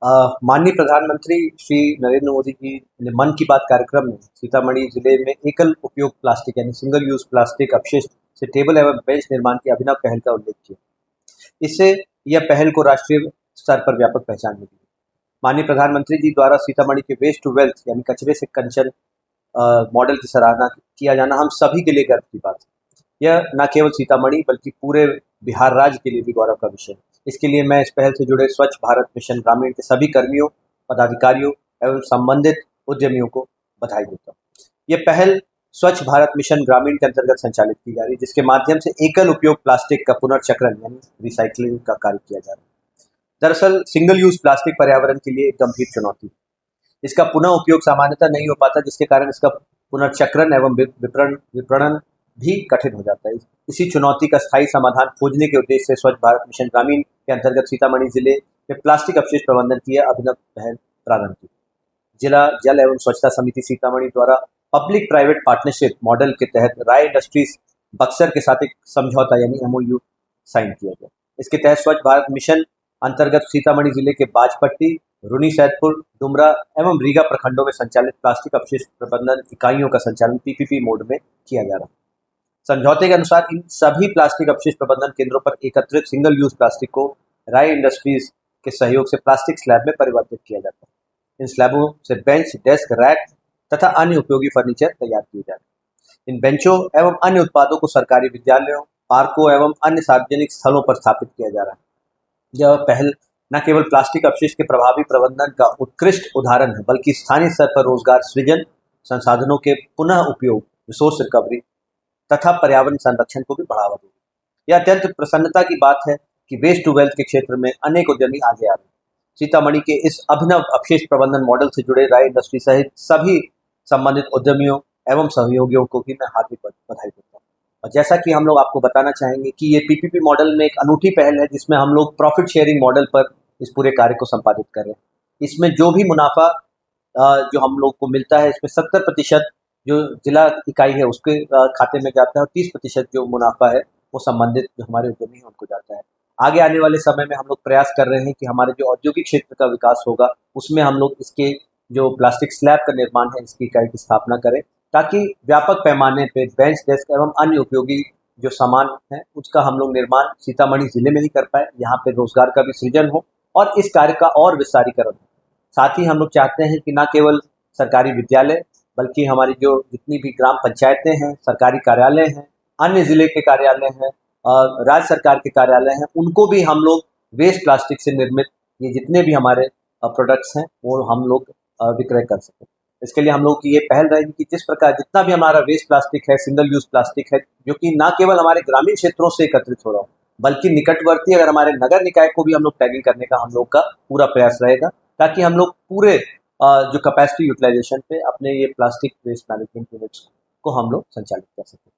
माननीय प्रधानमंत्री श्री नरेंद्र मोदी जी ने मन की बात कार्यक्रम में सीतामढ़ी जिले में एकल उपयोग प्लास्टिक यानी सिंगल यूज प्लास्टिक अपशिष्ट से टेबल एवं बेंच निर्माण की अभिनव पहल का उल्लेख किया। इससे यह पहल को राष्ट्रीय स्तर पर व्यापक पहचान मिली। माननीय प्रधानमंत्री जी द्वारा सीतामढ़ी के वेस्ट टू वेल्थ यानी कचरे से कंचन मॉडल की सराहना किया जाना हम सभी के लिए गर्व की बात है। यह न केवल सीतामढ़ी बल्कि पूरे बिहार राज्य के लिए भी गौरव का विषय है। इसके लिए मैं इस पहल से जुड़े स्वच्छ भारत मिशन ग्रामीण के सभी कर्मियों, पदाधिकारियों एवं संबंधित उद्यमियों को बधाई देता हूँ। ये पहल स्वच्छ भारत मिशन ग्रामीण के अंतर्गत संचालित की जा रही है, जिसके माध्यम से एकल उपयोग प्लास्टिक का पुनर्चक्रण यानी रिसाइकलिंग का कार्य किया जा रहा है। दरअसल सिंगल यूज प्लास्टिक पर्यावरण के लिए एक गंभीर चुनौती है। इसका पुनः उपयोग सामान्यतः नहीं हो पाता, जिसके कारण इसका पुनर्चक्रण एवं विपणन भी कठिन हो जाता है। इसी चुनौती का स्थायी समाधान खोजने के उद्देश्य से स्वच्छ भारत मिशन ग्रामीण के अंतर्गत सीतामढ़ी जिले में प्लास्टिक अपशिष्ट प्रबंधन की अभिनव पहल प्रारंभ की। जिला जल एवं स्वच्छता समिति सीतामढ़ी द्वारा पब्लिक प्राइवेट पार्टनरशिप मॉडल के तहत राय इंडस्ट्रीज बक्सर के साथ एक समझौता यानी MOU साइन किया गया। इसके तहत स्वच्छ भारत मिशन अंतर्गत सीतामढ़ी जिले के बाजपट्टी, रूनी सैदपुर, डुमरा एवं रीगा प्रखंडों में संचालित प्लास्टिक अपशिष्ट प्रबंधन इकाइयों का संचालन PPP मोड में किया जा रहा है। समझौते के अनुसार इन सभी प्लास्टिक अपशिष्ट प्रबंधन केंद्रों पर एकत्रित सिंगल यूज प्लास्टिक को राय इंडस्ट्रीज के सहयोग से प्लास्टिक स्लैब में परिवर्तित किया जाता है। इन स्लैबों से बेंच, डेस्क, रैक तथा अन्य उपयोगी फर्नीचर तैयार किए जाते हैं। इन बेंचों एवं अन्य उत्पादों को सरकारी विद्यालयों, पार्कों एवं अन्य सार्वजनिक स्थलों पर स्थापित किया जा रहा है। यह पहल न केवल प्लास्टिक अपशिष्ट के प्रभावी प्रबंधन का उत्कृष्ट उदाहरण है, बल्कि स्थानीय स्तर पर रोजगार सृजन, संसाधनों के पुनः उपयोग, रिसोर्स रिकवरी तथा पर्यावरण संरक्षण को भी बढ़ावा देगी। यह अत्यंत प्रसन्नता की बात है कि वेस्ट टू वेल्थ के क्षेत्र में अनेक उद्यमी आगे आ रहे हैं। सीतामढ़ी के इस अभिनव अपशिष्ट प्रबंधन मॉडल से जुड़े राय इंडस्ट्री सहित सभी संबंधित उद्यमियों एवं सहयोगियों को भी मैं हार्दिक बधाई देता हूँ। और जैसा कि हम लोग आपको बताना चाहेंगे कि ये PPP मॉडल में एक अनूठी पहल है, जिसमें हम लोग प्रॉफिट शेयरिंग मॉडल पर इस पूरे कार्य को संपादित कर रहे हैं। इसमें जो भी मुनाफा जो हम लोग को मिलता है, इसमें 70% जो जिला इकाई है उसके खाते में जाता है और 30% जो मुनाफा है वो संबंधित जो हमारे उद्यमी हैं उनको जाता है। आगे आने वाले समय में हम लोग प्रयास कर रहे हैं कि हमारे जो औद्योगिक क्षेत्र का विकास होगा उसमें हम लोग इसके जो प्लास्टिक स्लैब का निर्माण है इसकी इकाई की स्थापना करें, ताकि व्यापक पैमाने पे बेंच, डेस्क एवं अन्य उपयोगी जो सामान है उसका हम लोग निर्माण सीतामढ़ी जिले में ही कर पाए। यहाँ पे रोजगार का भी सृजन हो और इस कार्य का और विस्तारीकरण हो। साथ ही हम लोग चाहते हैं कि न केवल सरकारी विद्यालय बल्कि हमारी जो जितनी भी ग्राम पंचायतें हैं, सरकारी कार्यालय हैं, अन्य जिले के कार्यालय हैं और राज्य सरकार के कार्यालय हैं, उनको भी हम लोग वेस्ट प्लास्टिक से निर्मित ये जितने भी हमारे प्रोडक्ट्स हैं वो हम लोग विक्रय कर सकें। इसके लिए हम लोग की ये पहल रहेगी कि जिस प्रकार जितना भी हमारा वेस्ट प्लास्टिक है, सिंगल यूज प्लास्टिक है, जो कि न केवल हमारे ग्रामीण क्षेत्रों से एकत्रित हो रहा हो बल्कि निकटवर्ती अगर हमारे नगर निकाय को भी हम लोग टैगिंग करने का हम लोग का पूरा प्रयास रहेगा, ताकि हम लोग पूरे जो कैपेसिटी यूटिलाइजेशन पे अपने ये प्लास्टिक वेस्ट मैनेजमेंट यूनिट्स को हम लोग संचालित कर सकें।